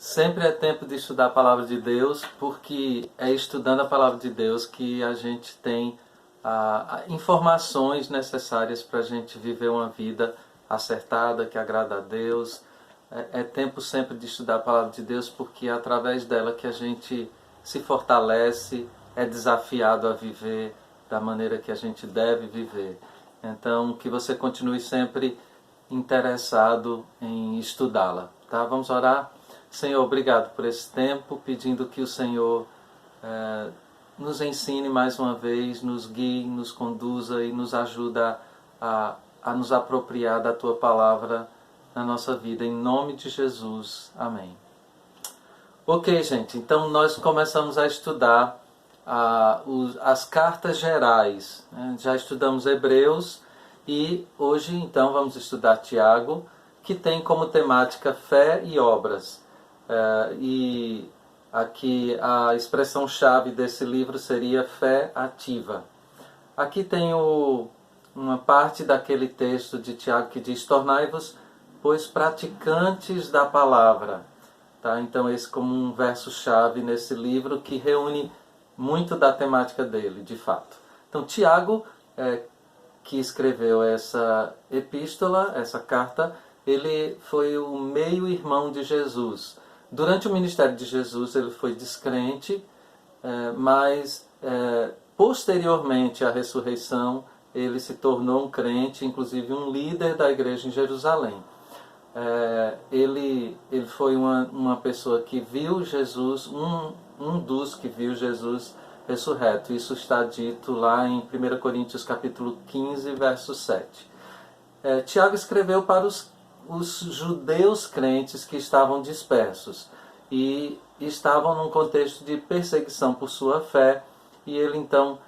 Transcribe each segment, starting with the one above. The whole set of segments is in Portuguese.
Sempre é tempo de estudar a Palavra de Deus, porque é estudando a Palavra de Deus que a gente tem informações necessárias para a gente viver uma vida acertada, que agrada a Deus. É tempo sempre de estudar a Palavra de Deus, porque é através dela que a gente se fortalece, é desafiado a viver da maneira que a gente deve viver. Então, que você continue sempre interessado em estudá-la. Tá? Vamos orar? Senhor, obrigado por esse tempo, pedindo que o Senhor nos ensine mais uma vez, nos guie, nos conduza e nos ajuda a nos apropriar da Tua Palavra na nossa vida. Em nome de Jesus. Amém. Ok, gente, então nós começamos a estudar as cartas gerais. Né? Já estudamos Hebreus e hoje então vamos estudar Tiago, que tem como temática fé e obras. E aqui a expressão-chave desse livro seria fé ativa. Aqui tem uma parte daquele texto de Tiago que diz: tornai-vos, pois, praticantes da palavra. Tá? Então esse como um verso-chave nesse livro que reúne muito da temática dele, de fato. Então Tiago, que escreveu essa epístola, essa carta, ele foi o meio-irmão de Jesus. Durante o ministério de Jesus ele foi descrente, mas posteriormente à ressurreição ele se tornou um crente, inclusive um líder da igreja em Jerusalém. Ele foi uma pessoa que viu Jesus, um dos que viu Jesus ressurreto. Isso está dito lá em 1 Coríntios capítulo 15, verso 7. Tiago escreveu para os judeus crentes que estavam dispersos e estavam num contexto de perseguição por sua fé, e ele então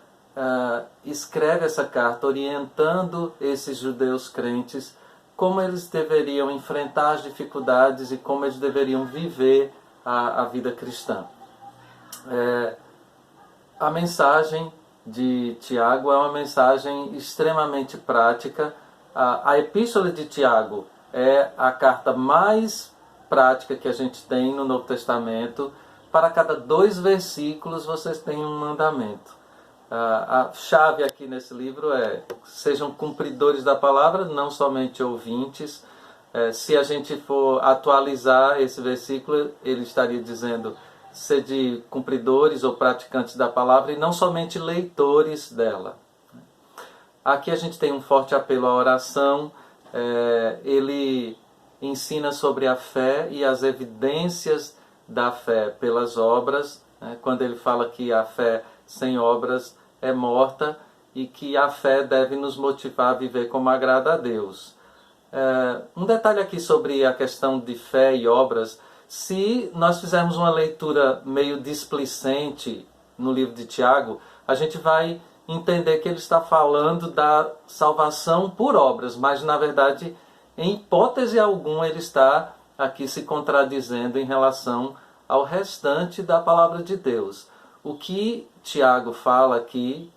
escreve essa carta orientando esses judeus crentes como eles deveriam enfrentar as dificuldades e como eles deveriam viver a vida cristã. A mensagem de Tiago é uma mensagem extremamente prática. A epístola de Tiago é a carta mais prática que a gente tem no Novo Testamento. Para cada 2 versículos vocês têm um mandamento. A chave aqui nesse livro é: sejam cumpridores da palavra, não somente ouvintes. Se a gente for atualizar esse versículo, ele estaria dizendo: sede cumpridores ou praticantes da palavra e não somente leitores dela. Aqui a gente tem um forte apelo à oração. Ele ensina sobre a fé e as evidências da fé pelas obras. Quando ele fala que a fé sem obras é morta e que a fé deve nos motivar a viver como agrada a Deus. Um detalhe aqui sobre a questão de fé e obras: se nós fizermos uma leitura meio displicente no livro de Tiago, a gente vai entender que ele está falando da salvação por obras, mas na verdade, em hipótese alguma, ele está aqui se contradizendo em relação ao restante da palavra de Deus. O que Tiago fala aqui,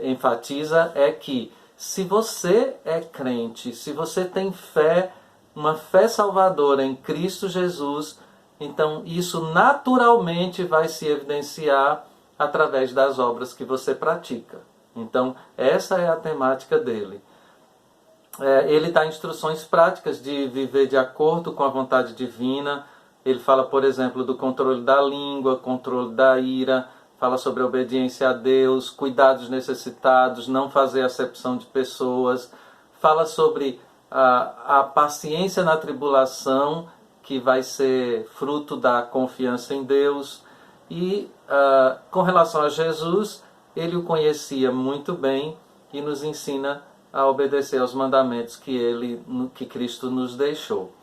enfatiza, é que se você é crente, se você tem fé, uma fé salvadora em Cristo Jesus, então isso naturalmente vai se evidenciar através das obras que você pratica. Então essa é a temática dele. Ele dá instruções práticas de viver de acordo com a vontade divina. Ele fala, por exemplo, do controle da língua, controle da ira, fala sobre a obediência a Deus, cuidar dos necessitados, não fazer acepção de pessoas, fala sobre a paciência na tribulação, que vai ser fruto da confiança em Deus. E com relação a Jesus, ele o conhecia muito bem e nos ensina a obedecer aos mandamentos que Cristo nos deixou.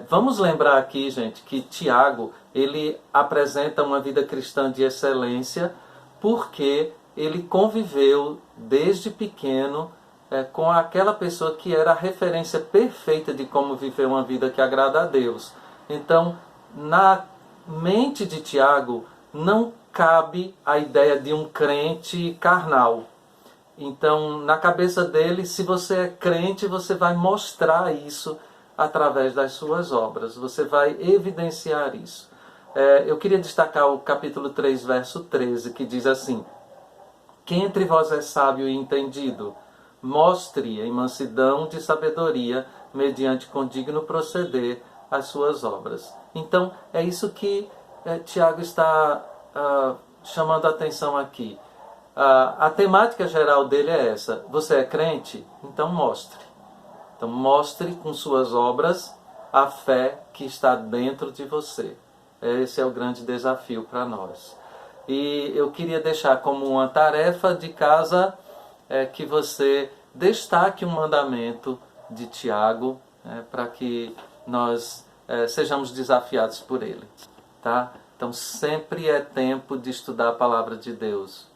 Vamos lembrar aqui, gente, que Tiago, ele apresenta uma vida cristã de excelência porque ele conviveu desde pequeno com aquela pessoa que era a referência perfeita de como viver uma vida que agrada a Deus. Então, na mente de Tiago, não cabe a ideia de um crente carnal. Então, na cabeça dele, se você é crente, você vai mostrar isso através das suas obras. Você vai evidenciar isso. Eu queria destacar o capítulo 3, verso 13, que diz assim: quem entre vós é sábio e entendido, mostre em mansidão de sabedoria, mediante condigno proceder, as suas obras. Então, é isso que Tiago está chamando a atenção aqui. A temática geral dele é essa: você é crente? Então mostre. Então mostre com suas obras a fé que está dentro de você. Esse é o grande desafio para nós. E eu queria deixar como uma tarefa de casa que você destaque um mandamento de Tiago, para que nós sejamos desafiados por ele. Tá? Então sempre é tempo de estudar a palavra de Deus.